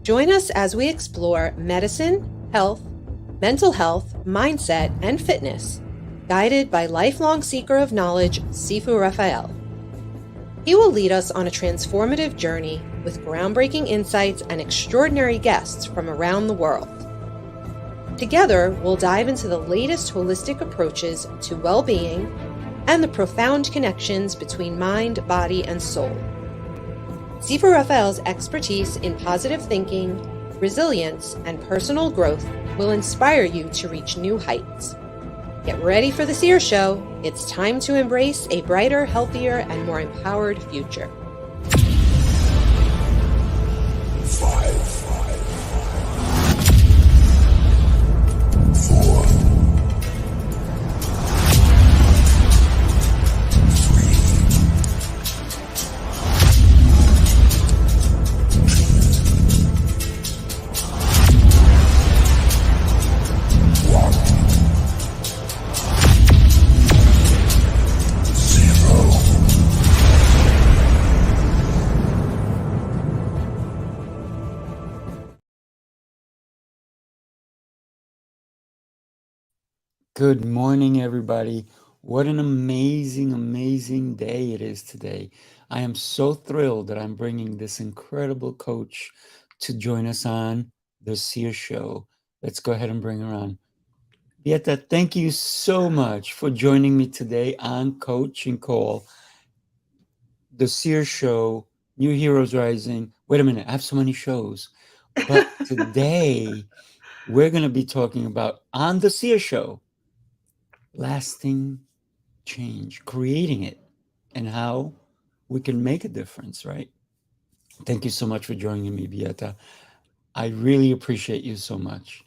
Join us as we explore medicine, health, mental health, mindset, and fitness, guided by lifelong seeker of knowledge, Sifu Raphael. He will lead us on a transformative journey with groundbreaking insights and extraordinary guests from around the world. Together, we'll dive into the latest holistic approaches to well-being and the profound connections between mind, body, and soul. Sifu Raphael's expertise in positive thinking, resilience, and personal growth will inspire you to reach new heights. Get ready for the Seer Show. It's time to embrace a brighter, healthier, and more empowered future. 5, 4, 0. Good morning, everybody. What an amazing, amazing day it is today. I am so thrilled that I'm bringing this incredible coach to join us on the Seer Show. Let's go ahead and bring her on. Beata, thank you so much for joining me today on Coaching Call, the Seer Show, New Heroes Rising. Wait a minute, I have so many shows. But today, we're going to be talking about, on the Seer Show, lasting change, creating it, and how we can make a difference, right? Thank you so much for joining me, Beata. I really appreciate you so much.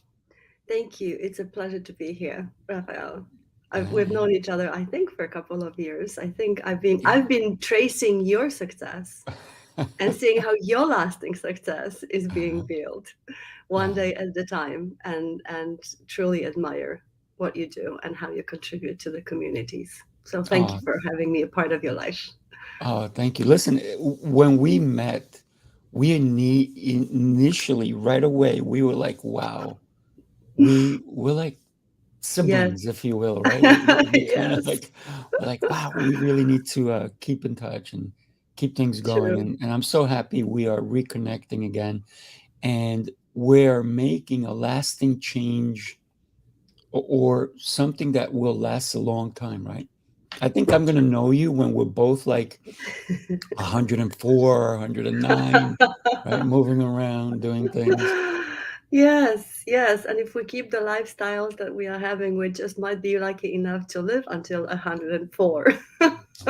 Thank you. It's a pleasure to be here, Raphael. We've known each other, I think, for a couple of years. I think I've been tracing your success and seeing how your lasting success is being built one day at a time, and truly admire what you do and how you contribute to the communities. So thank you for having me a part of your life. Oh, thank you. Listen, when we met, we initially, right away, we were like, wow, we're like siblings, if you will, right? We kind of Yes, like, we're like, wow, we really need to keep in touch and keep things going. true. And I'm so happy we are reconnecting again. And we're making a lasting change or something that will last a long time, right? I think I'm going to know you when we're both like 104, 109, right? Moving around, doing things. Yes, yes. And if we keep the lifestyles that we are having, we just might be lucky enough to live until 104.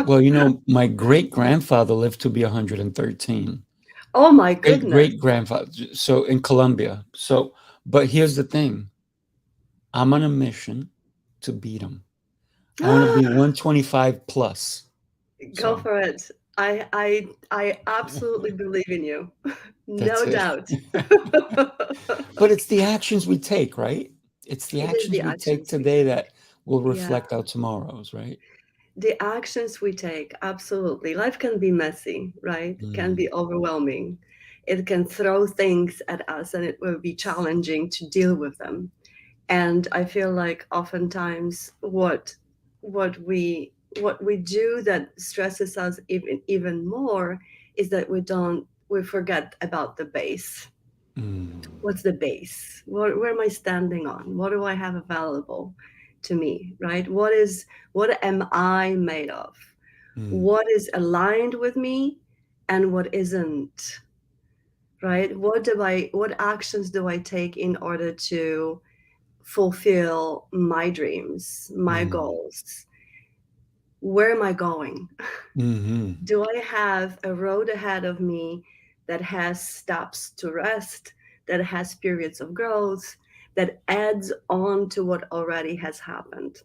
Well, you know, my great grandfather lived to be 113. Oh my Great goodness. great grandfather. So in Colombia. So, but here's the thing, I'm on a mission to beat him. I want to be 125 plus. Go So for it. I absolutely believe in you. that's No it. doubt. But it's the actions we take, right? It's the It is actions the we take actions we today take. that will Yeah. reflect our tomorrows, right? The actions we take, absolutely. Life can be messy, right? It can Mm, be overwhelming. It can throw things at us and it will be challenging to deal with them. And I feel like oftentimes what we do that stresses us even more is that we forget about the base. mm, What's the base? Where am I standing on? What do I have available to me, right? What am I made of? mm, What is aligned with me and what isn't, right? What actions do I take in order to fulfill my dreams, my mm, goals? Where am I going? mhm, Do I have a road ahead of me that has stops to rest, that has periods of growth, that adds on to what already has happened?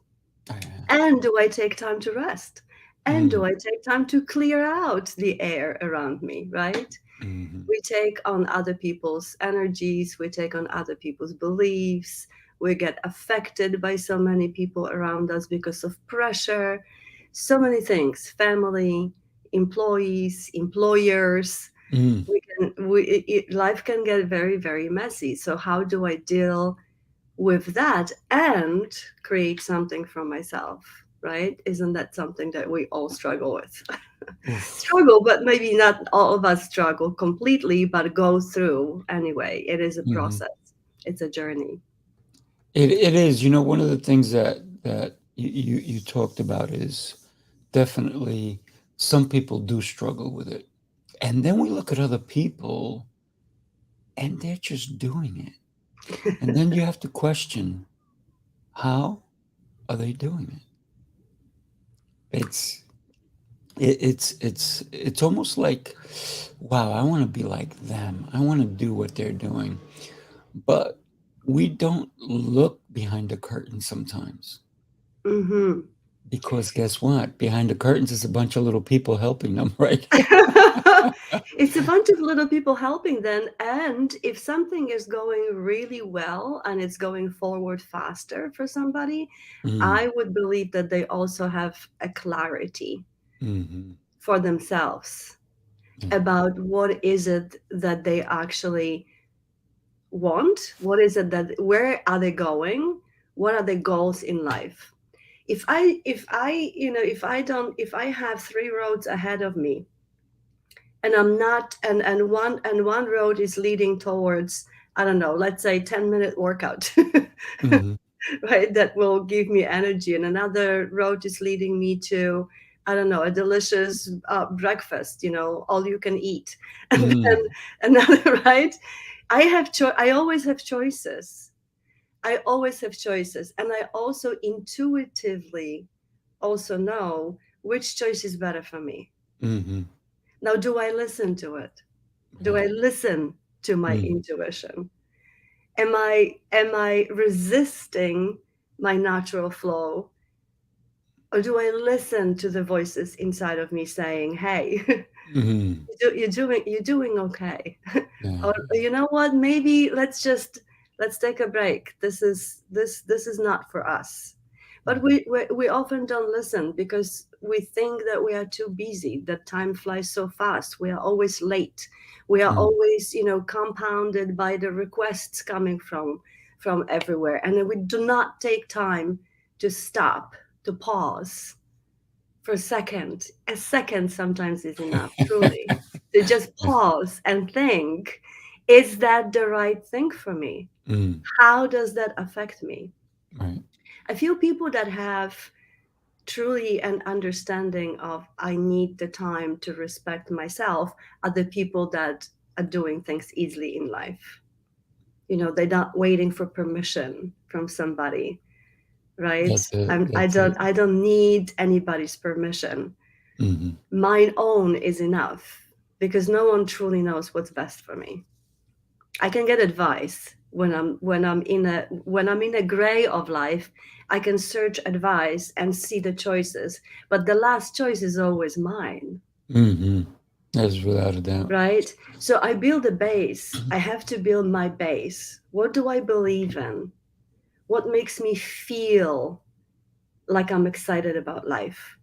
yeah, And do I take time to rest? And mm, do I take time to clear out the air around me, right? mhm, We take on other people's energies, we take on other people's beliefs, we get affected by so many people around us because of pressure, so many things, family, employees, employers. Mm. Life can get very, very messy. So how do I deal with that and create something for myself, right? Isn't that something that we all struggle with? Oof. Struggle, but maybe not all of us struggle completely, but go through anyway. It is a Mhm. process. It's a journey. It is. You know, one of the things that you talked about is definitely some people do struggle with it. And then we look at other people and they're just doing it. And then you have to question, how are they doing it? It's it's almost like, wow, I want to be like them. I want to do what they're doing. But we don't look behind the curtain sometimes. Hmm. Because guess what? Behind the curtains is a bunch of little people helping them, right? It's a bunch of little people helping them. And if something is going really well and it's going forward faster for somebody, Mm, I would believe that they also have a clarity mhm, for themselves yeah, about what is it that they actually want, what is it that, where are they going, what are their goals in life. If I if I have three roads ahead of me, and I'm not, and one road is leading towards, I don't know, let's say 10-minute workout, mhm, right, that will give me energy, and another road is leading me to, I don't know, a delicious breakfast, all you can eat, and then mm, another, right. I always have choices. I always have choices, and I also intuitively also know which choice is better for me. mhm, Now, do I listen to it? Do yeah, I listen to my mm, intuition? Am I resisting my natural flow, or do I listen to the voices inside of me saying, "Hey, mhm, you're doing okay," yeah, or you know what? Maybe let's take a break. This is not for us. But mhm, we often don't listen because we think that we are too busy, that time flies so fast. We are always late. We are mm, always, compounded by the requests coming from everywhere. And we do not take time to stop, to pause for a second. A second sometimes is enough, truly, to just pause and think, is that the right thing for me? mm, How does that affect me? right, I feel people that have truly an understanding of, I need the time to respect myself, are the people that are doing things easily in life. They're not waiting for permission from somebody, right? that's it, I that's it, don't I don't need anybody's permission. mhm, Mine own is enough, because no one truly knows what's best for me. I can get advice when I'm in a gray of life. I can search advice and see the choices, but the last choice is always mine, mhm, that's without a doubt, right? So I build a base. I have to build my base. What do I believe in? What makes me feel like I'm excited about life?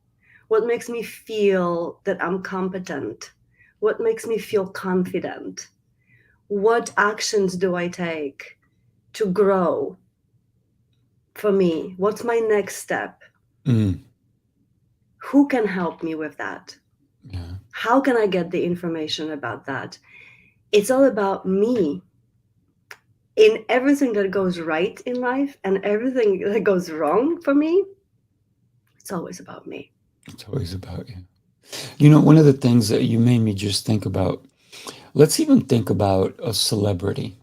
What makes me feel that I'm competent? What makes me feel confident? What actions do I take to grow for me? What's my next step? mm, Who can help me with that? yeah, How can I get the information about that? It's all about me. In everything that goes right in life and everything that goes wrong for me, it's always about me. it's always about you. You know, one of the things that you made me just think about, let's even think about a celebrity,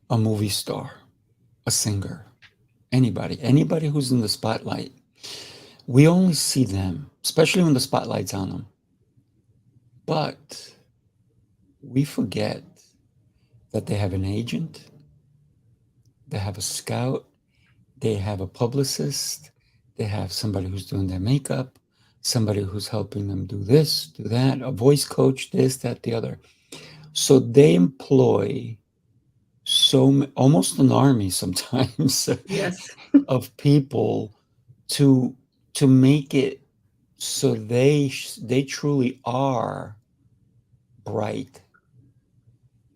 a movie star, a singer, anybody who's in the spotlight. We only see them, especially when the spotlight's on them. But we forget that they have an agent, they have a scout, they have a publicist, they have somebody who's doing their makeup, somebody who's helping them do this, do that, a voice coach, this, that, the other. So they employ almost an army sometimes Yes. of people to make it so they truly are bright,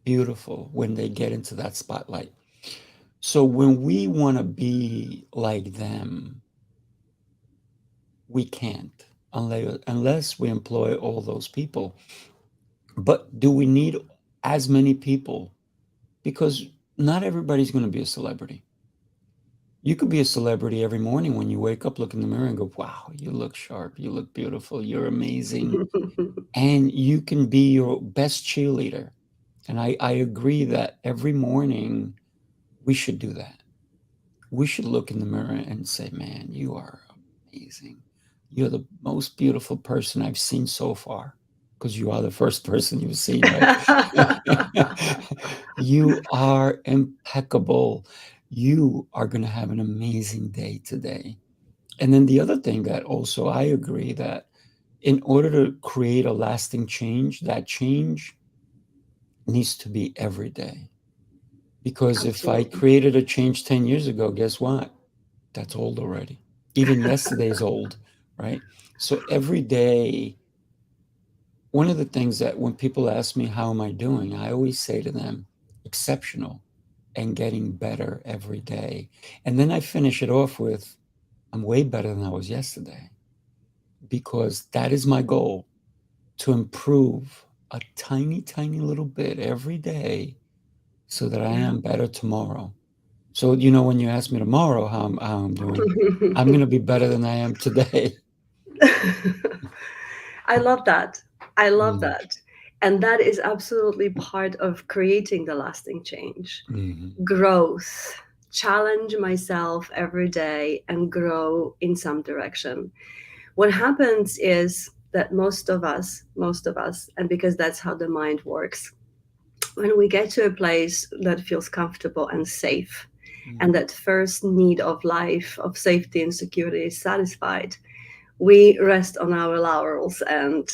beautiful when they get into that spotlight. So when we want to be like them, we can't unless we employ all those people. But do we need as many people? Because not everybody's going to be a celebrity. You could be a celebrity every morning when you wake up, look in the mirror and go, wow, you look sharp, you look beautiful, you're amazing. And you can be your best cheerleader. And I agree that every morning we should do that. We should look in the mirror and say, man, you are amazing. You're the most beautiful person I've seen so far, because you are the first person you've seen, right? You are impeccable. You are going to have an amazing day today. And then the other thing that also I agree that in order to create a lasting change, that change needs to be every day. Because if I Absolutely. created a change 10 years ago, guess what? That's old already. Even yesterday's old, right? So every day, one of the things that when people ask me, how am I doing? I always say to them, exceptional and getting better every day. And then I finish it off with, I'm way better than I was yesterday, because that is my goal, to improve a tiny, tiny little bit every day so that I Yeah. am better tomorrow. So, when you ask me tomorrow how I'm doing, I'm going to be better than I am today. I love that. I love Mm, that. And that is absolutely part of creating the lasting change. mhm, Growth. Challenge myself every day and grow in some direction. What happens is that most of us, and because that's how the mind works, when we get to a place that feels comfortable and safe, mm, and that first need of life, of safety and security, is satisfied, we rest on our laurels, and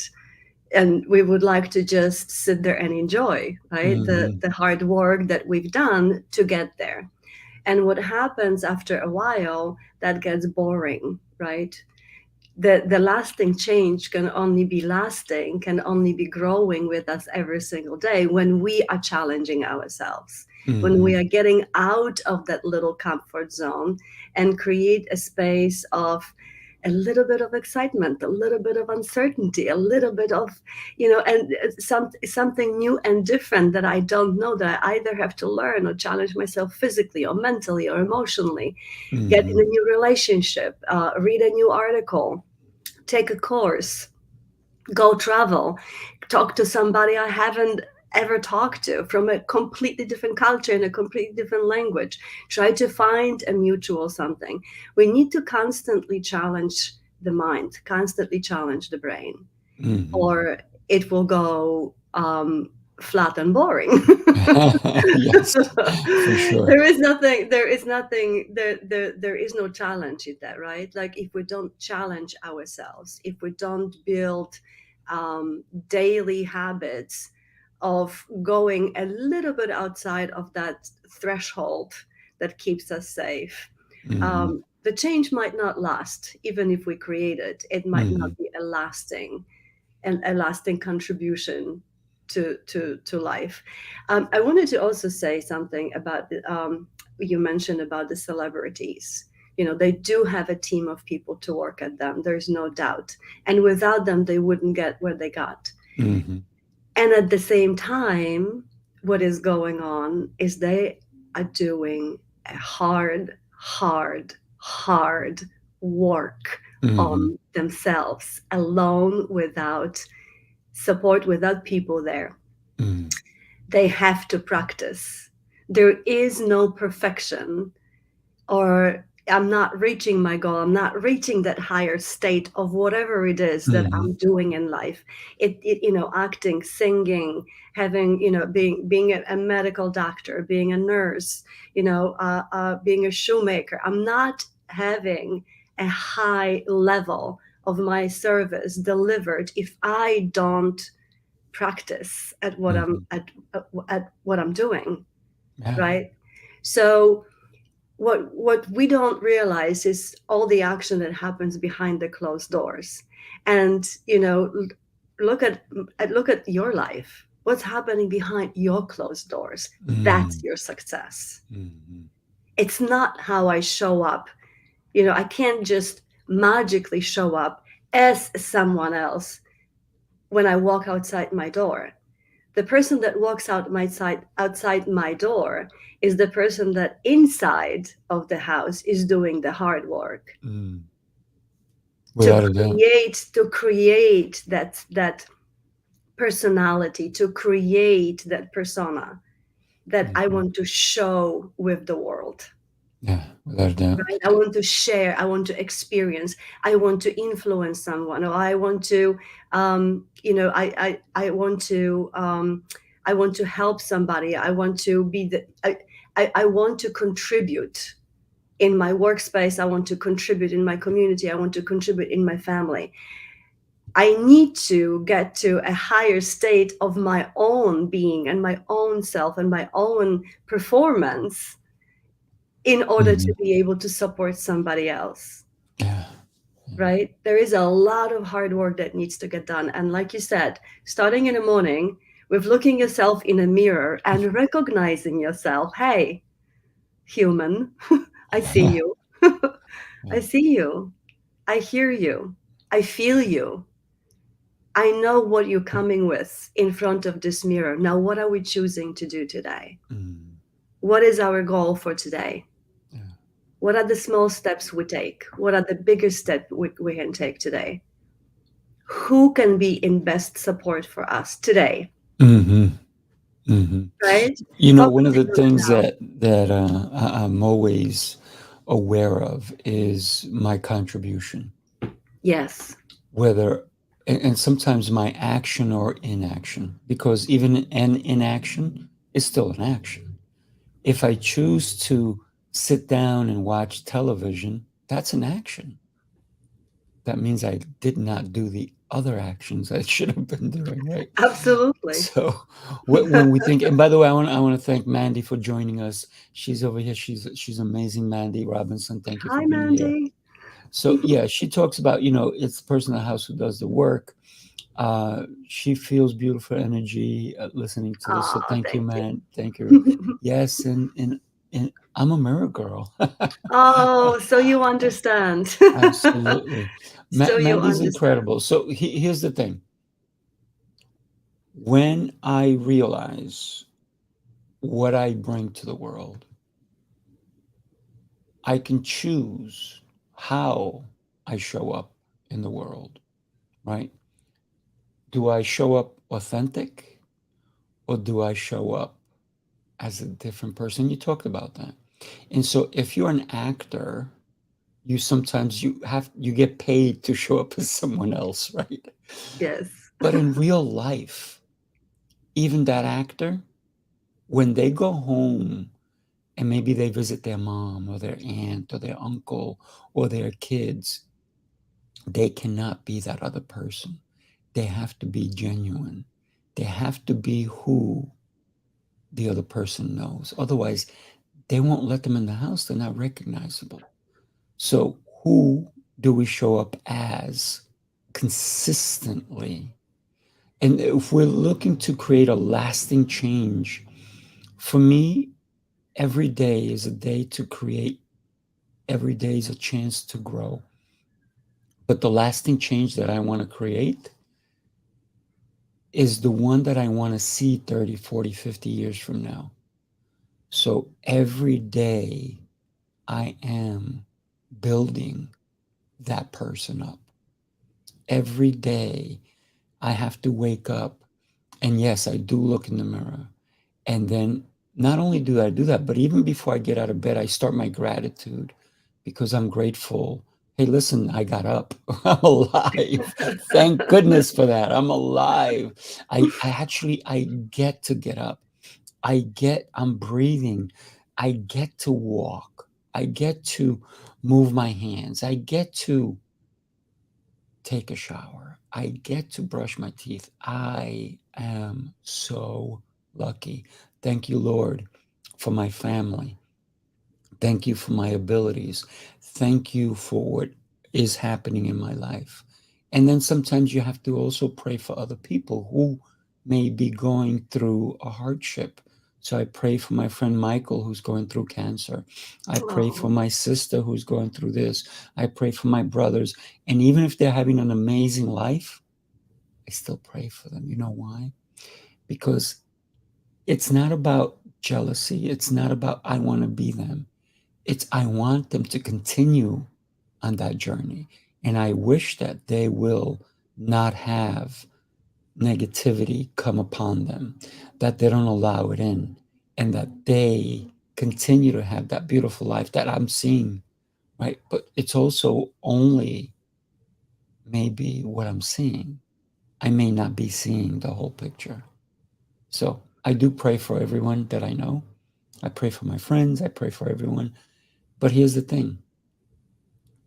we would like to just sit there and enjoy, right, mhm, the hard work that we've done to get there. And what happens after a while, that gets boring, right? The lasting change can only be lasting, can only be growing with us every single day when we are challenging ourselves, when we mhm, are getting out of that little comfort zone and create a space of a little bit of excitement, a little bit of uncertainty, a little bit of, and something new and different that I don't know, that I either have to learn or challenge myself physically or mentally or emotionally. Get in a mhm, new relationship, read a new article, take a course, go travel, talk to somebody I haven't ever talked to from a completely different culture and a completely different language. Try to find a mutual something. We need to constantly challenge the mind, constantly challenge the brain, mhm. or it will go flat and boring. Yes, for sure. There is no challenge in that, right? Like, if we don't challenge ourselves, if we don't build daily habits of going a little bit outside of that threshold that keeps us safe, Mhm, the change might not last. Even if we create it, it might not mhm, be a lasting contribution to life. I wanted to also say something about you mentioned about the celebrities. They do have a team of people to work at them. There's no doubt, and without them, they wouldn't get where they got. mhm, And at the same time, what is going on is they are doing a hard work mhm, on themselves alone, without support, without people there. mhm, They have to practice. There is no perfection, or I'm not reaching my goal. I'm not reaching that higher state of whatever it is that I'm mhm, doing in life. Acting, singing, having, being a medical doctor, being a nurse, being a shoemaker. I'm not having a high level of my service delivered if I don't practice at what I'm mhm. at what I'm doing, Yeah. right? So what we don't realize is all the action that happens behind the closed doors. And look at your life. What's happening behind your closed doors? That's your success. It's not how I show up. I can't just magically show up as someone else when I walk outside my door. The person that walks outside my door is the person that inside of the house is doing the hard work Without a doubt. to create that personality, to create that persona that I want to show with the world. Yeah, without a doubt. Right? I want to share, I want to experience, I want to influence someone, or I want to I want to help somebody. I want to be I want to contribute in my workspace. I want to contribute in my community. I want to contribute in my family. I need to get to a higher state of my own being and my own self and my own performance in order to be able to support somebody else. Yeah. Right? There is a lot of hard work that needs to get done. And like you said, starting in the morning with looking yourself in a mirror and recognizing yourself, hey, human, I see you. I see you. I hear you. I feel you. I know what you're coming with in front of this mirror. Now, what are we choosing to do today? What is our goal for today? What are the small steps we take? What are the bigger steps we can take today? Who can be in best support for us today? Right? One of the things that I'm always aware of is my contribution. Yes. Whether, and sometimes my action or inaction, because even an inaction is still an action. If I choose to sit down and watch television, that's an action. That means I did not do the other actions I should have been doing, right? Absolutely. So when we think, and by the way, I want to thank Mandy for joining us. She's over here. She's amazing, Mandy Robinson. Thank you for being Mandy. here. So yeah, she talks about, it's the person in the house who does the work. She feels beautiful energy listening to this. So thank you, man. Thank you. Yes, and I'm a mirror girl. Oh, so you understand. Absolutely. So you Mandy's understand. incredible. So here's the thing. When I realize what I bring to the world, I can choose how I show up in the world, right? Do I show up authentic, or do I show up as a different person? You talked about that. And so if you're an actor, you sometimes you get paid to show up as someone else, right? Yes. But in real life, even that actor, when they go home and maybe they visit their mom or their aunt or their uncle or their kids, they cannot be that other person. They have to be genuine. They have to be who the other person knows. Otherwise, they won't let them in the house. They're not recognizable. So who do we show up as consistently? And if we're looking to create a lasting change, for me, every day is a day to create. Every day is a chance to grow. But the lasting change that I want to create is the one that I want to see 30, 40, 50 years from now. So every day I am building that person up. Every day I have to wake up, and yes, I do look in the mirror. And then not only do I do that, but even before I get out of bed, I start my gratitude because I'm grateful. Hey, listen, I got up. I'm alive. Thank goodness for that. I'm alive. I get to get up. I'm breathing. I get to walk. I get to move my hands. I get to take a shower. I get to brush my teeth. I am so lucky. Thank you, Lord, for my family. Thank you for my abilities. Thank you for what is happening in my life. And then sometimes you have to also pray for other people who may be going through a hardship. So I pray for my friend Michael, who's going through cancer. I pray for Oh, my sister who's going through this. I pray for my brothers. And even if they're having an amazing life, I still pray for them. You know why? Because it's not about jealousy. It's not about I want to be them. It's I want them to continue on that journey. And I wish that they will not have negativity come upon them, that they don't allow it in, and that they continue to have that beautiful life that I'm seeing, right? But it's also only maybe what I'm seeing. I may not be seeing the whole picture. So I do pray for everyone that I know. I pray for my friends. I pray for everyone. But here's the thing.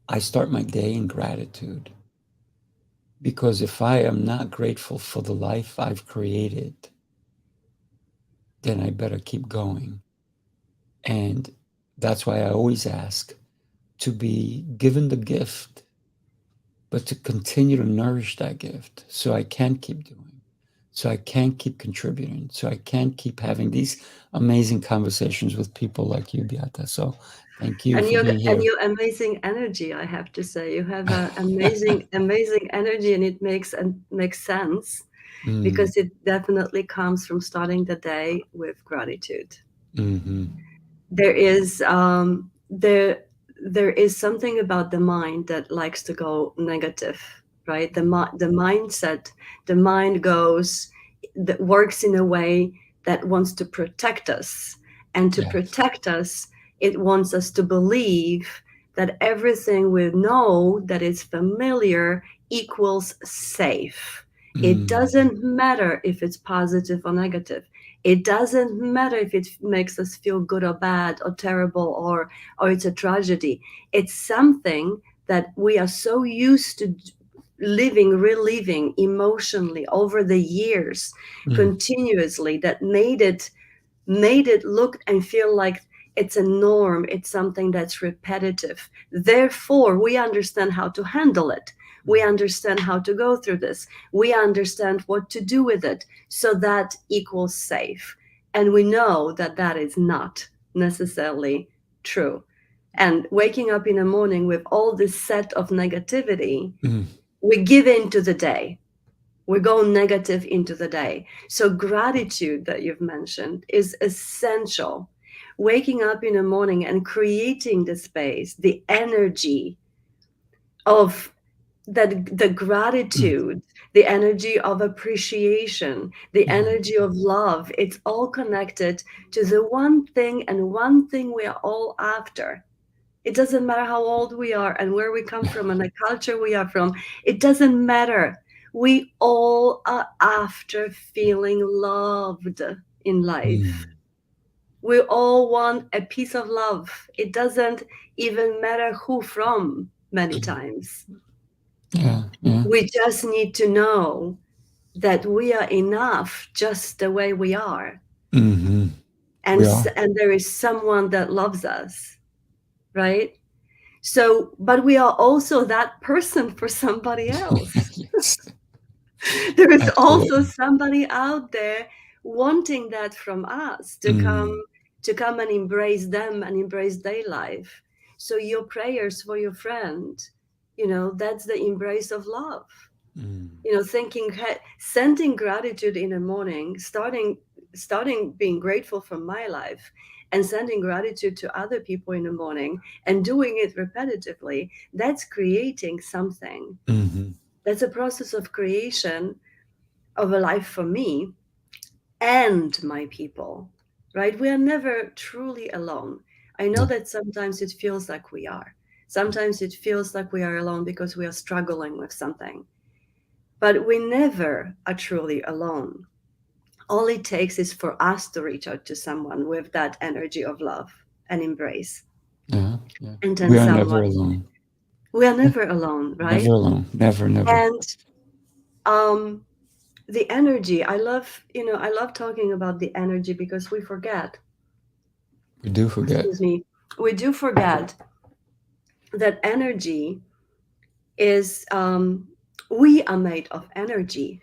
I start my day in gratitude. Because if I am not grateful for the life I've created, then I better keep going. And that's why I always ask to be given the gift, but to continue to nourish that gift so I can keep doing, so I can keep contributing, so I can keep having these amazing conversations with people like you, Beata. So thank you for being and here. your amazing energy, I have to say. You have an amazing, amazing energy, and it makes sense Mm, because it definitely comes from starting the day with gratitude. mm-hmm. There is there is something about the mind that likes to go negative, right? The mindset, the mind goes, that works in a way that wants to protect us, and to Yes. protect us, it wants us to believe that everything we know that is familiar equals safe. It Mm, doesn't matter if it's positive or negative. It doesn't matter if it makes us feel good or bad or terrible, or it's a tragedy. It's something that we are so used to reliving emotionally over the years, mm, continuously, that made it look and feel like it's a norm, it's something that's repetitive. Therefore, we understand how to handle it. We mm, understand how to go through this. We understand what to do with it. So that equals safe. And we know that that is not necessarily true. And waking up in the morning with all this set of negativity, mm, we give in to the day. We go negative into the day. So gratitude that you've mentioned is essential. Waking up in the morning and creating the space, the energy of that, the mm, gratitude, the energy of appreciation, the mm. energy of love, it's all connected to the one thing, and one thing we are all after. It doesn't matter how old we are and where we come from and the culture we are from. It doesn't matter. We all are after feeling loved in life. Mm. We all want a piece of love. It doesn't even matter who from, many times. Yeah, yeah. We just need to know that we are enough just the way we are. Mm-hmm. And, We are. and there is someone that loves us, right? So, but we are also that person for somebody else. Yes, There is also absolutely. somebody out there wanting that from us, Mm, to come and embrace them and embrace their life. So your prayers for your friend, that's the embrace of love. mm, Thinking, sending gratitude in the morning, starting being grateful for my life, and sending gratitude to other people in the morning, and doing it repetitively, that's creating something. mm-hmm. That's a process of creation of a life for me and my people, right? We are never truly alone. I know No. that sometimes it feels like we are. Sometimes it feels like we are alone because we are struggling with something. But we never are truly alone. All it takes is for us to reach out to someone with that energy of love and embrace. Yeah, yeah. And then We are never someone, alone. we are never alone, Never right? alone. Never, never. And um, the energy, I love talking about the energy because we forget, We do forget. excuse me, we do forget that energy is we are made of energy.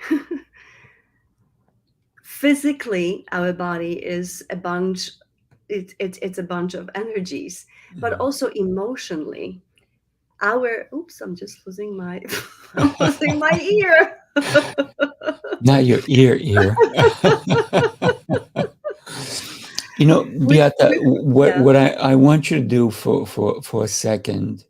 Physically, our body is a bunch. It's a bunch of energies, but also emotionally, oops, I'm just losing my I'm losing my ear. Not your ear. You know, Beata, Yeah. what I want you to do for a second,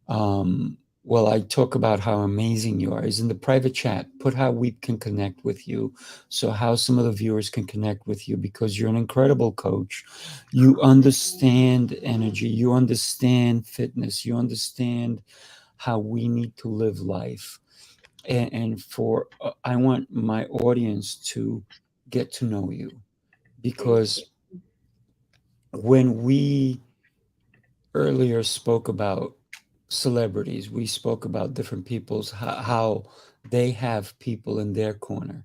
while I talk about how amazing you are, is in the private chat, put how we can connect with you. So how some of the viewers can connect with you, because you're an incredible coach. You understand energy, you understand fitness, you understand how we need to live life. And for I want my audience to get to know you, Thank you. because when we earlier spoke about celebrities, we spoke about different people's how they have people in their corner,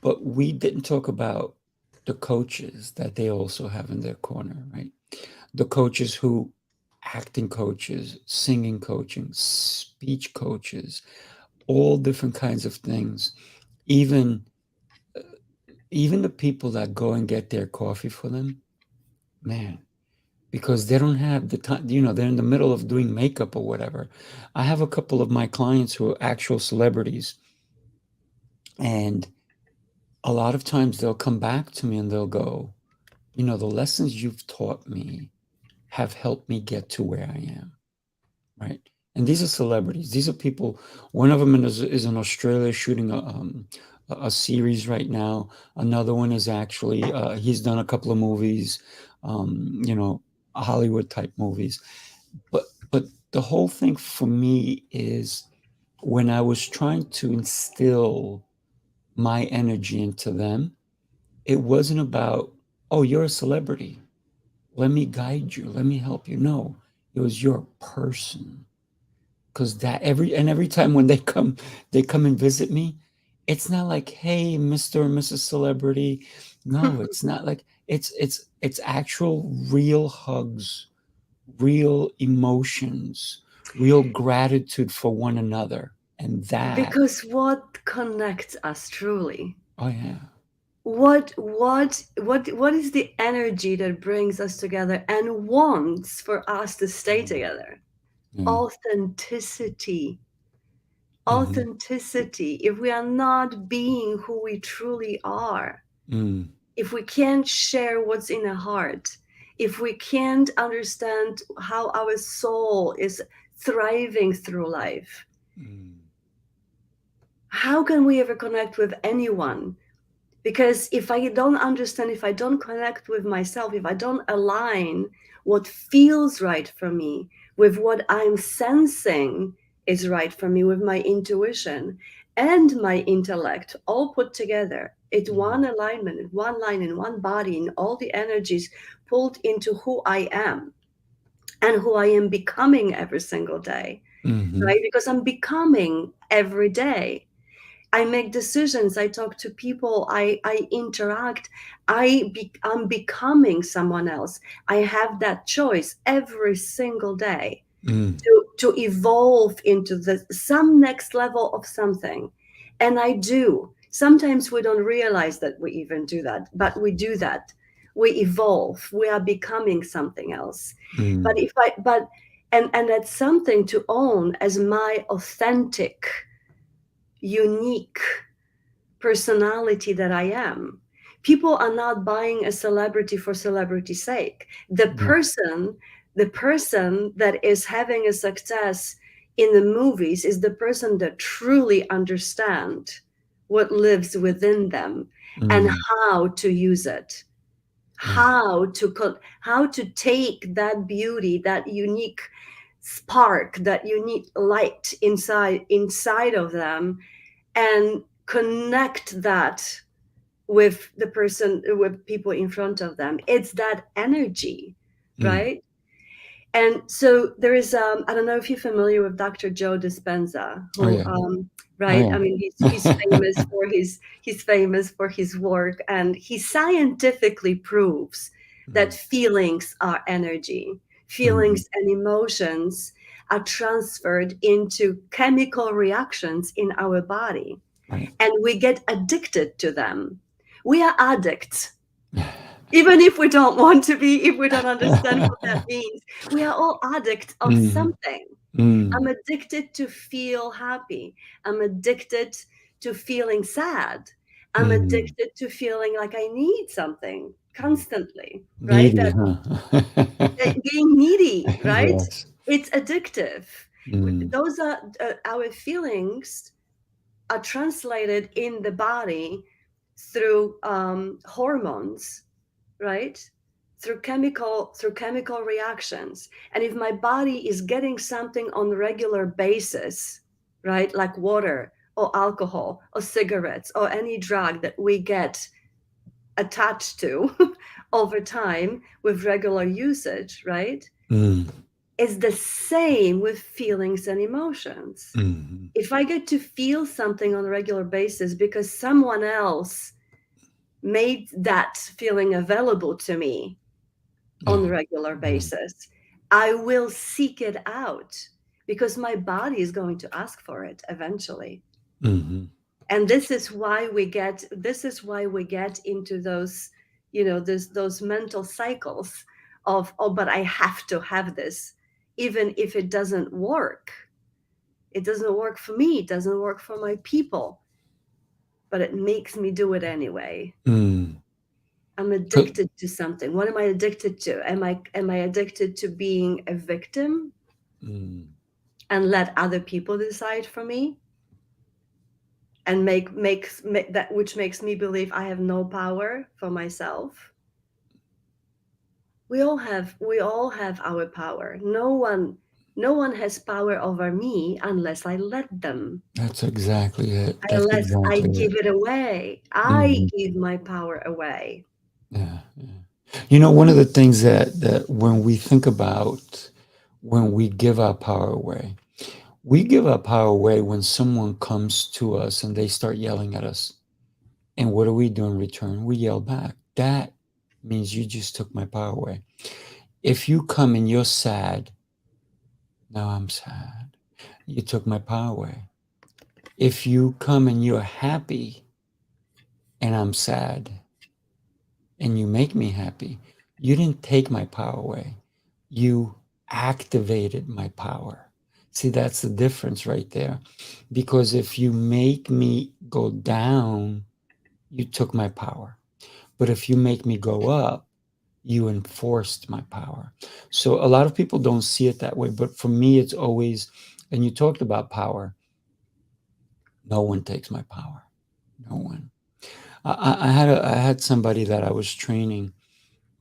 but we didn't talk about the coaches that they also have in their corner, right? The coaches who acting coaches, singing coaching, speech coaches, all different kinds of things, even even the people that go and get their coffee for them, man, because they don't have the time, they're in the middle of doing makeup or whatever. I have a couple of my clients who are actual celebrities, and a lot of times they'll come back to me and they'll go, the lessons you've taught me have helped me get to where I am, right? And these are celebrities. These are people. One of them is in Australia shooting a series right now. Another one is actually he's done a couple of movies, Hollywood type movies. But the whole thing for me is, when I was trying to instill my energy into them, it wasn't about, oh, you're a celebrity, let me guide you, let me help you. No, it was, you're a person. Because every time when they come and visit me, it's not like, hey, Mr. or Mrs. Celebrity. No, it's not like, it's actual real hugs, real emotions, real gratitude for one another. And that, Because what connects us truly? oh yeah. What is the energy that brings us together and wants for us to stay together? Yeah. Authenticity. Mm-hmm. Authenticity. If we are not being who we truly are, Mm. if we can't share what's in our heart, if we can't understand how our soul is thriving through life, Mm. how can we ever connect with anyone? Because if I don't understand, if I don't connect with myself, if I don't align what feels right for me with what I'm sensing is right for me, with my intuition and my intellect all put together, it's one alignment, one line, in one body, and all the energies pulled into who I am and who I am becoming every single day, Mm-hmm. right? Because I'm becoming every day. I make decisions. I talk to people. I interact. I'm becoming someone else. I have that choice every single day Mm. to evolve into some next level of something, and I do. Sometimes we don't realize that we even do that, but we do that. We evolve. We are becoming something else. Mm. But if I but and that's something to own as my authentic, unique personality that I am. People are not buying a celebrity for celebrity's sake. Yeah. The person that is having a success in the movies is the person that truly understand what lives within them and Mm. how to use it. Yeah. How to take that beauty, that unique spark, that unique light inside of them, and connect that with the person, with people in front of them. It's that energy, Mm. right? And so there is, I don't know if you're familiar with Dr. Joe Dispenza, Oh who, yeah. Oh right? yeah. I mean, he's famous for his work, and he scientifically proves that Mm. feelings are energy. Mm. Feelings and emotions are transferred into chemical reactions in our body. Right. And we get addicted to them. We are addicts. Even if we don't want to be, if we don't understand what that means, we are all addicts of something. I'm addicted to feel happy. I'm addicted to feeling sad. I'm addicted to feeling like I need something constantly, right? Needy, That huh? being needy, right? Yes. It's addictive. Those are our feelings are translated in the body through hormones, right? Through chemical reactions. And if my body is getting something on a regular basis, right, like water or alcohol or cigarettes or any drug that we get attached to over time with regular usage, right? It's the same with feelings and emotions. If I get to feel something on a regular basis because someone else made that feeling available to me on a regular basis, I will seek it out because my body is going to ask for it eventually. And this is why we get into those, those mental cycles of, oh, but I have to have this, even if it doesn't work. It doesn't work for me, it doesn't work for my people, but it makes me do it anyway. I'm addicted to something. What am I addicted to? Am I addicted to being a victim and let other people decide for me and make that, which makes me believe I have no power for myself? We all have our power. No one has power over me unless I let them. That's exactly it. That's Unless I exactly give it. it away. I give my power away. Yeah. You know, one of the things that when we think about when we give our power away, we give our power away when someone comes to us and they start yelling at us. And what do we do in return? We yell back. That means you just took my power away. If you come and you're sad, now I'm sad. You took my power away. If you come and you're happy and I'm sad and you make me happy, you didn't take my power away. You activated my power. See, that's the difference right there. Because if you make me go down, you took my power. But if you make me go up, you enforced my power. So a lot of people don't see it that way. But for me, it's always, and you talked about power, no one takes my power. No one. I had somebody that I was training,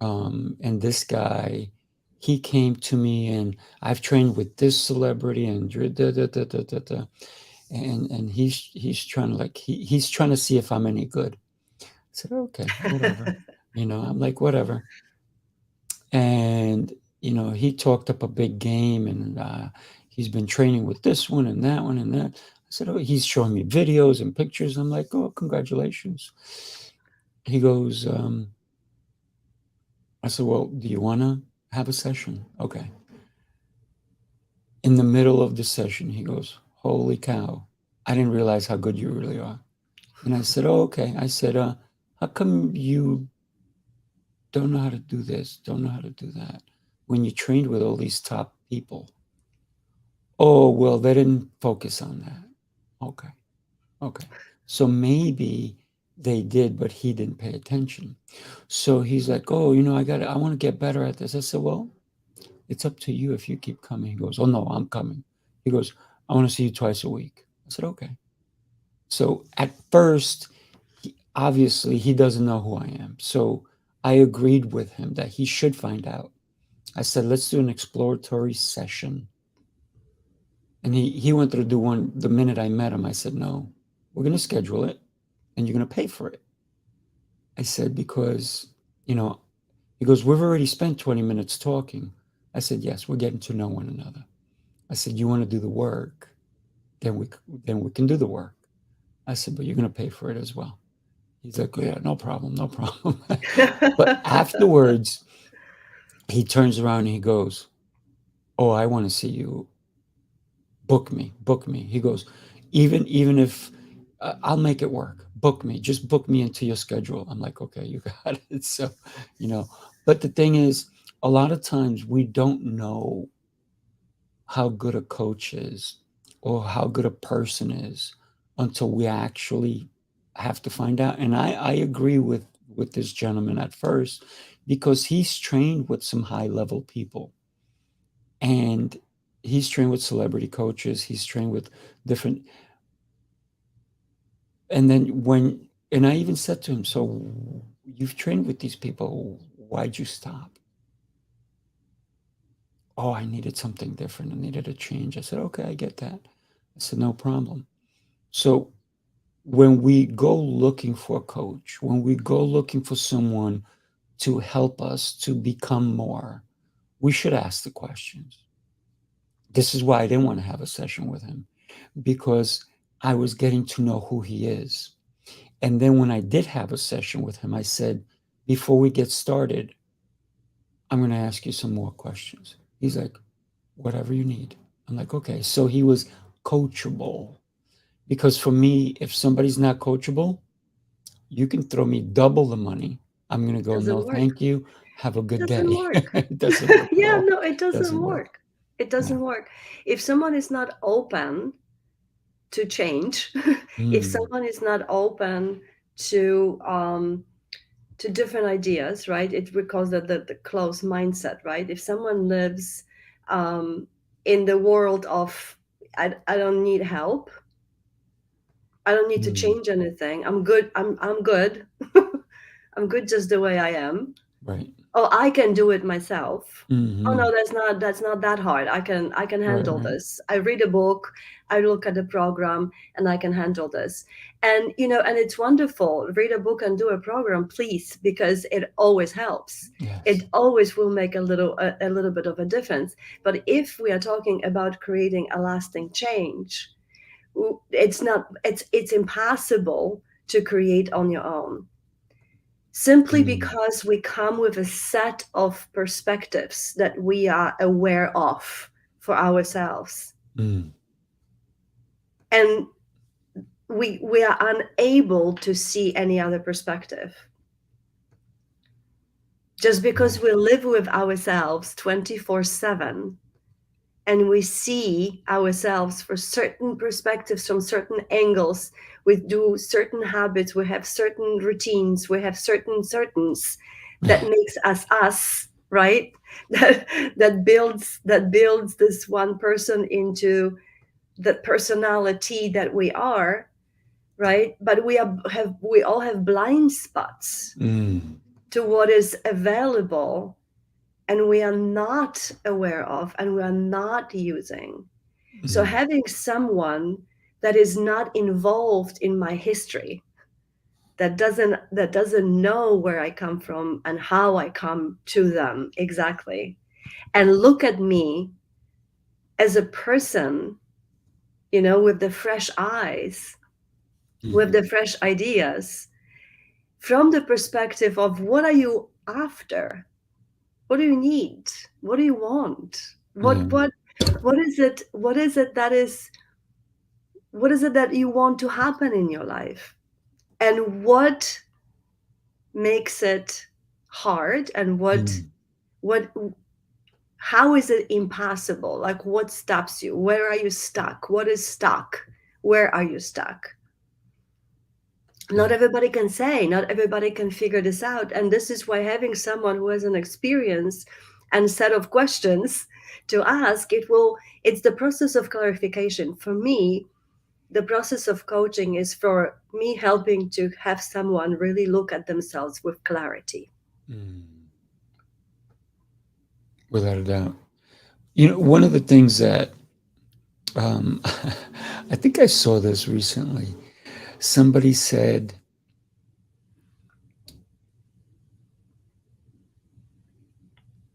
and this guy, he came to me, and I've trained with this celebrity, and and he's trying to he's trying to see if I'm any good. I said, okay, whatever. I'm like, whatever. And he talked up a big game, and he's been training with this one and that one and that. I said, oh, he's showing me videos and pictures. I'm like, oh, congratulations. He goes, I said, well, do you want to have a session? Okay. In the middle of the session, he goes, holy cow, I didn't realize how good you really are. And I said, oh, okay. I said, how come you don't know how to do this, don't know how to do that, when you trained with all these top people? Oh, well, they didn't focus on that. Okay. So maybe they did, but he didn't pay attention. So he's like, oh, I want to get better at this. I said, well, it's up to you if you keep coming. He goes, oh, no, I'm coming. He goes, I want to see you twice a week. I said, okay. So at first, obviously, he doesn't know who I am. So I agreed with him that he should find out. I said, let's do an exploratory session. And he went to do one the minute I met him. I said, no, we're going to schedule it and you're going to pay for it. I said, because, he goes, we've already spent 20 minutes talking. I said, yes, we're getting to know one another. I said, you want to do the work, then we can do the work. I said, but you're going to pay for it as well. He's like, oh, yeah, no problem. But afterwards, he turns around and he goes, oh, I want to see you book me, book me. He goes, even if I'll make it work, book me, just book me into your schedule. I'm like, okay, you got it. So, but the thing is, a lot of times we don't know how good a coach is or how good a person is until we actually have to find out. And I agree with this gentleman at first, because he's trained with some high level people, and he's trained with celebrity coaches. He's trained with different, and then and I even said to him, so you've trained with these people, why'd you stop? Oh, I needed something different. I needed a change. I said, okay, I get that. I said, no problem. So when we go looking for a coach, when we go looking for someone to help us to become more, we should ask the questions. This is why I didn't want to have a session with him, because I was getting to know who he is. And then when I did have a session with him, I said, before we get started, I'm going to ask you some more questions. He's like, whatever you need. I'm like, okay. So he was coachable. Because for me, if somebody's not coachable, you can throw me double the money. I'm going to go, no, Doesn't work. thank you. Have a It good doesn't day. work. It doesn't work at Yeah, all. no, it doesn't Doesn't work. work. It doesn't Yeah. work. If someone is not open to change, if Mm, someone is not open to different ideas, right? It recalls the closed mindset, right? If someone lives in the world of I don't need help, I don't need to mm, change anything. I'm good. I'm good. I'm good just the way I am. right. Oh, I can do it myself. Oh Mm-hmm. no, that's not that hard. I can Right, handle right. this. I read a book, I look at the program, and I can handle this. And and it's wonderful. Read a book and do a program, please, because it always helps. Yes. It always will make a little bit of a difference. But if we are talking about creating a lasting change, it's impossible to create on your own, simply Mm, because we come with a set of perspectives that we are aware of for ourselves, mm, and we are unable to see any other perspective, just because right. we live with ourselves 24/7, and we see ourselves for certain perspectives from certain angles. We do certain habits, we have certain routines, we have certains that makes us us, right? That builds this one person into the personality that we are, right? But we all have blind spots Mm, to what is available, and we are not aware of, and we are not using. So mm, having someone that is not involved in my history, that doesn't know where I come from and how I come to them exactly, and look at me as a person, with the fresh eyes, with mhm, the fresh ideas, from the perspective of what are you after? What do you need? What do you want? yeah. What is it? What is it that you want to happen in your life? And what makes it hard? And Mm, what how is it impossible? Like, what stops you? Where are you stuck? What is stuck? Where are you stuck? Not yeah. everybody can say, not everybody can figure this out. And this is why having someone who has an experience and set of questions to ask, it's the process of clarification. For me, the process of coaching is for me helping to have someone really look at themselves with clarity. Mm, without a doubt. One of the things that I think I saw this recently. Somebody said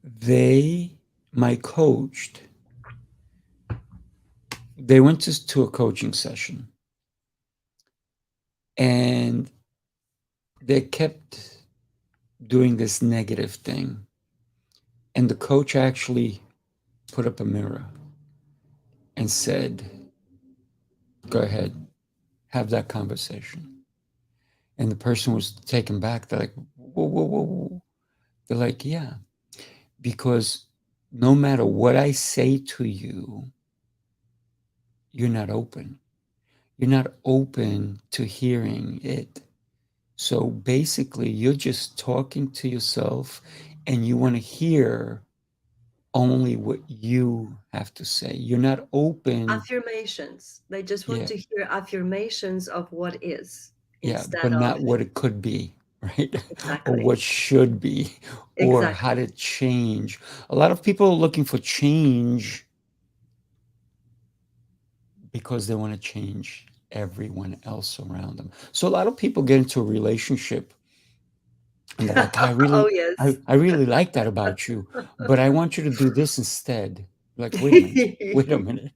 they, my coached, they went to a coaching session, and they kept doing this negative thing. And the coach actually put up a mirror and said, go ahead, have that conversation. And the person was taken back. They're like, whoa, whoa, whoa, whoa. They're like, yeah, because no matter what I say to you, you're not open. You're not open to hearing it. So basically, you're just talking to yourself and you want to hear only what you have to say. You're not open. Affirmations. They just want Yeah, to hear affirmations of what is yeah, instead but of not what it could be, right? Or exactly. what should be, or how Exactly. to change. A lot of people are looking for change because they want to change everyone else around them. So a lot of people get into a relationship and they're like, Oh yes. I really like that about you, but I want you to do this instead. Like, wait a minute, wait a minute.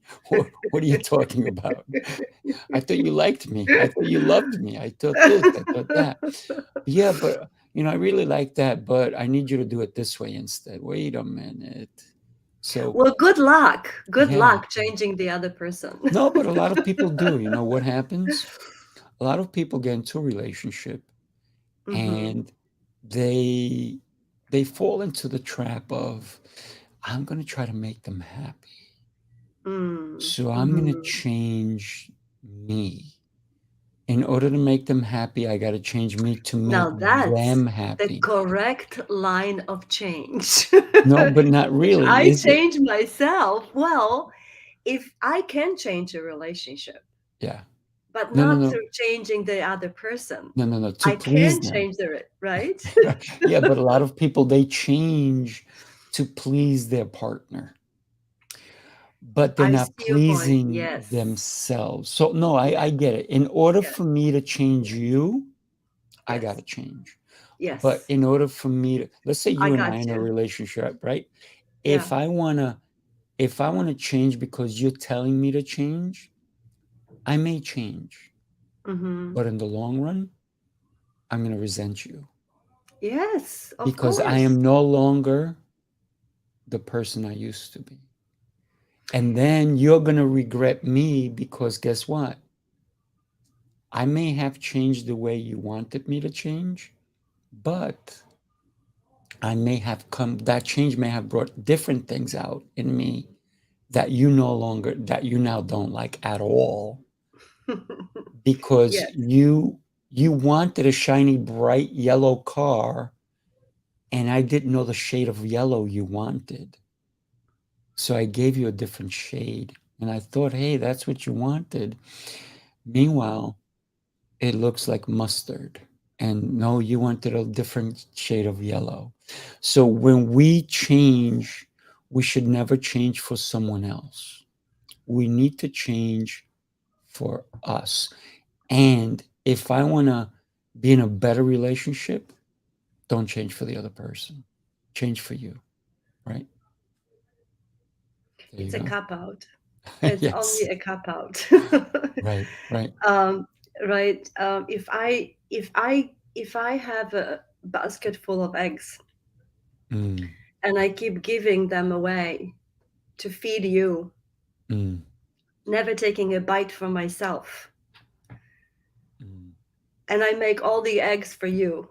What are you talking about? I thought you liked me. I thought you loved me. I thought this, I thought that. Yeah, but I really like that, but I need you to do it this way instead. Wait a minute. So, Well, good luck. Good yeah. luck changing the other person. No, but a lot of people do. You know what happens? A lot of people get into a relationship Mm-hmm. and they they fall into the trap of I'm going to try to make them happy. Mm. So I'm going to Mm-hmm. change me. In order to make them happy, I got to change me to make Now that's them the happy. correct line of change. No, but not If really, I is it? change myself, well, if I can change a relationship, Yeah. but No, no, not no. through changing the other person, No, no, no. To I please can them. change right? Yeah, but a lot of people they change to please their partner, but they're I see not your point. pleasing Yes. themselves. So no, I get it. In order Yes. for me to change you, I got to Yes. change. But Yes. in order for me to, let's say I you and I got in a you. relationship, right? Yeah. If I wanna, if I wanna change because you're telling me to change, I may change. Mm-hmm. But in the long run, I'm gonna resent you Yes, of because I course. am no longer the person I used to be. And then you're gonna regret me because guess what? I may have changed the way you wanted me to change, but I may have come, that change may have brought different things out in me that you no longer, that you now don't like at all because Yes. you wanted a shiny, bright yellow car and I didn't know the shade of yellow you wanted. So I gave you a different shade. And I thought, hey, that's what you wanted. Meanwhile, it looks like mustard. And no, you wanted a different shade of yellow. So when we change, we should never change for someone else. We need to change for us. And if I want to be in a better relationship, don't change for the other person. Change for you, right? There you It's a go. cop out. It's only Yes. a cop out. Right, right. um, right. If I have a basket full of eggs Mm, and I keep giving them away to feed you, mm, never taking a bite for myself, mm. and I make all the eggs for you,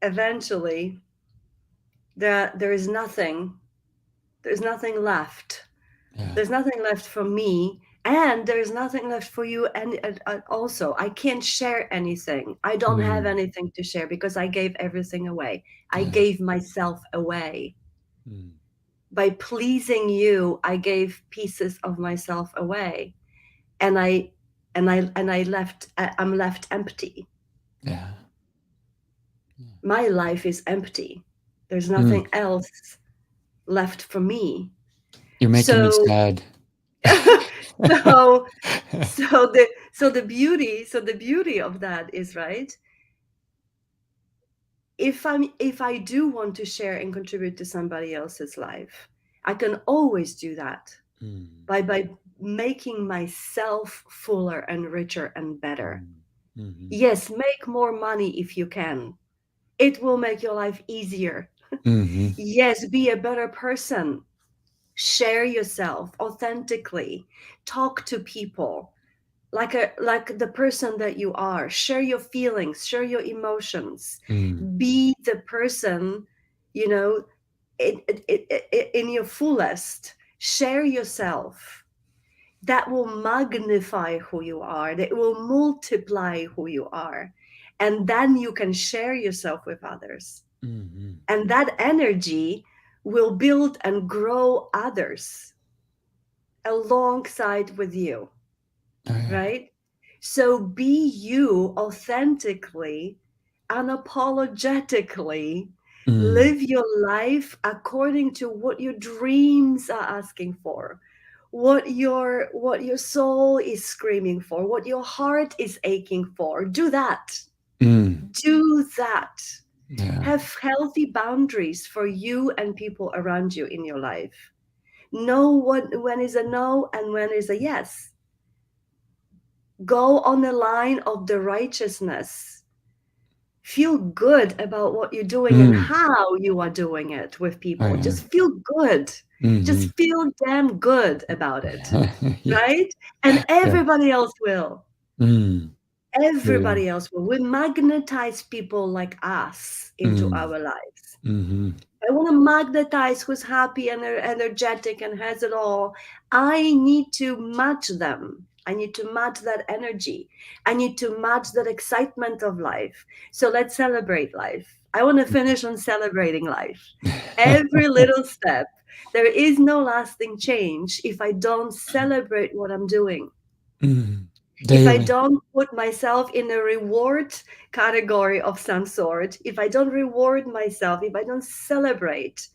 eventually there is nothing. There's nothing left. Yeah, There's nothing left for me, and there's nothing left for you. And also, I can't share anything. I don't have mm, anything to share because I gave everything away. I yeah, gave myself away. mm, By pleasing you, I gave pieces of myself away, and I'm left empty. yeah, yeah. My life is empty. There's Mm, nothing else left for me. you're making me So sad. so the beauty of that is, right, if I do want to share and contribute to somebody else's life, I can always do that Mm, by making myself fuller and richer and better. mm, mhm, Yes, make more money if you can. It will make your life easier. mhm, Yes, be a better person. share yourself authentically, talk to people like the person that you are, share your feelings, share your emotions, Mm, be the person, you know, in your fullest, share yourself. That will magnify who you are, that will multiply who you are, and then you can share yourself with others, mhm. and that energy will build and grow others alongside with you, Oh, yeah. right? So be you authentically, unapologetically, Mm, live your life according to what your dreams are asking for, what your soul is screaming for, what your heart is aching for. Do that. mm, Do that. yeah. Have healthy boundaries for you and people around you in your life. Know when is a no and when is a yes. Go on the line of the righteousness. Feel good about what you're doing and Mm, how you are doing it with oh, people. yeah. Just feel good. Mhm. Just feel damn good about it, Yeah, right? And yeah. everybody else will. Mm, yeah. Everybody else will. We magnetize people like us into Mm, our lives. mhm. I want to magnetize who's happy and energetic and has it all. I need to match them. I need to match that energy. I need to match that excitement of life. So let's celebrate life. I want to finish on celebrating life. Every little step. There is no lasting change if I don't celebrate what I'm doing. Mm, If I daily. don't put myself in a reward category of some sort, if I don't reward myself, if I don't celebrate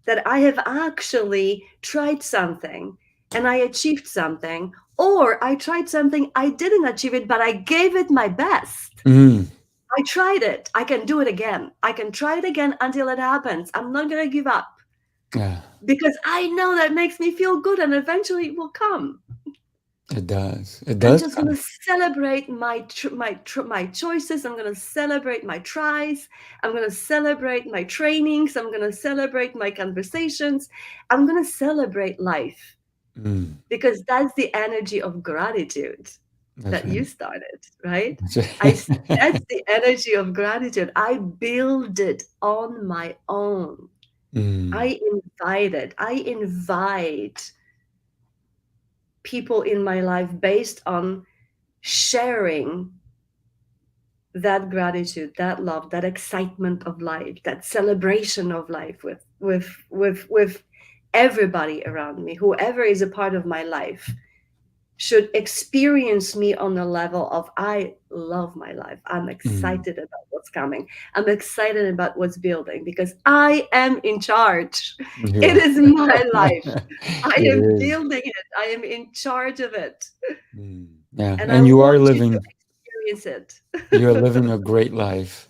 that I have actually tried something and I achieved something, or I tried something, I didn't achieve it, but I gave it my best. Mm, I tried it. I can do it again. I can try it again until it happens. I'm not going to give up yeah, because I know that makes me feel good and eventually it will come. it does. It I'm does just come. gonna celebrate my choices. I'm gonna celebrate my tries. I'm gonna celebrate my trainings. I'm gonna celebrate my conversations. I'm gonna celebrate life Mm, because that's the energy of gratitude that's that you right. started, right? That's That's right. the energy of gratitude. I build it on my own. Mm, I invite people in my life based on sharing that gratitude, that love, that excitement of life, that celebration of life with everybody around me. Whoever is a part of my life should experience me on the level of I love my life. I'm mm, excited about what's coming. I'm excited about what's building because I am in charge. It yeah. is my life. I It am is. building it. I am in charge of it. Mm, yeah, And I and you are want you to living. experience You're living it. a great life.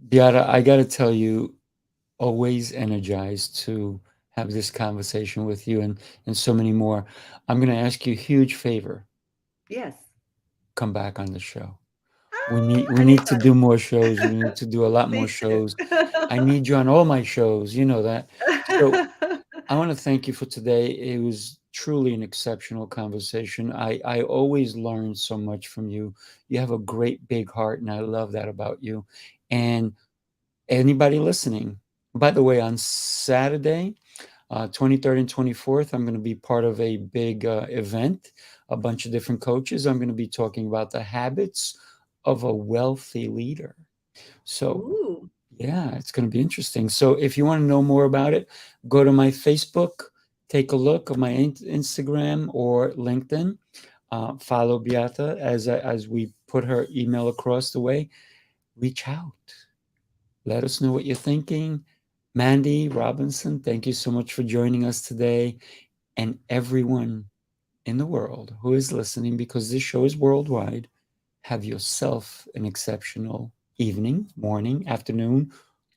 Beata, I got to tell you, always energized to have this conversation with you and so many more. I'm going to ask you a huge favor. Yes. Come back on the show. We need Ah, we need to anytime. do more shows. We need to do a lot more Please do. shows. I need you on all my shows. You know that. So I want to thank you for today. It was truly an exceptional conversation. I always learn so much from you. You have a great big heart, and I love that about you. And anybody listening, by the way, on Saturday, 23rd and 24th, I'm going to be part of a big event, a bunch of different coaches. I'm going to be talking about the habits of a wealthy leader. So, Ooh. yeah, it's going to be interesting. So, if you want to know more about it, go to my Facebook, take a look at my Instagram or LinkedIn. Follow Beata as we put her email across the way. Reach out. Let us know what you're thinking. Mandy Robinson, thank you so much for joining us today. And everyone in the world who is listening, because this show is worldwide, have yourself an exceptional evening, morning, afternoon,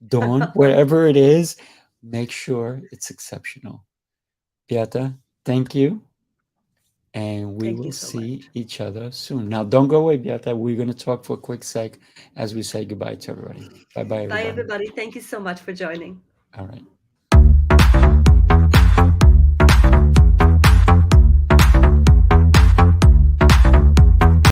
dawn, wherever it is. Make sure it's exceptional. Beata, thank you. And we Thank will you so much. see each other soon. Now, don't go away, Beata. We're going to talk for a quick sec as we say goodbye to everybody. Bye bye, Bye, everybody. everybody. Thank you so much for joining. All right.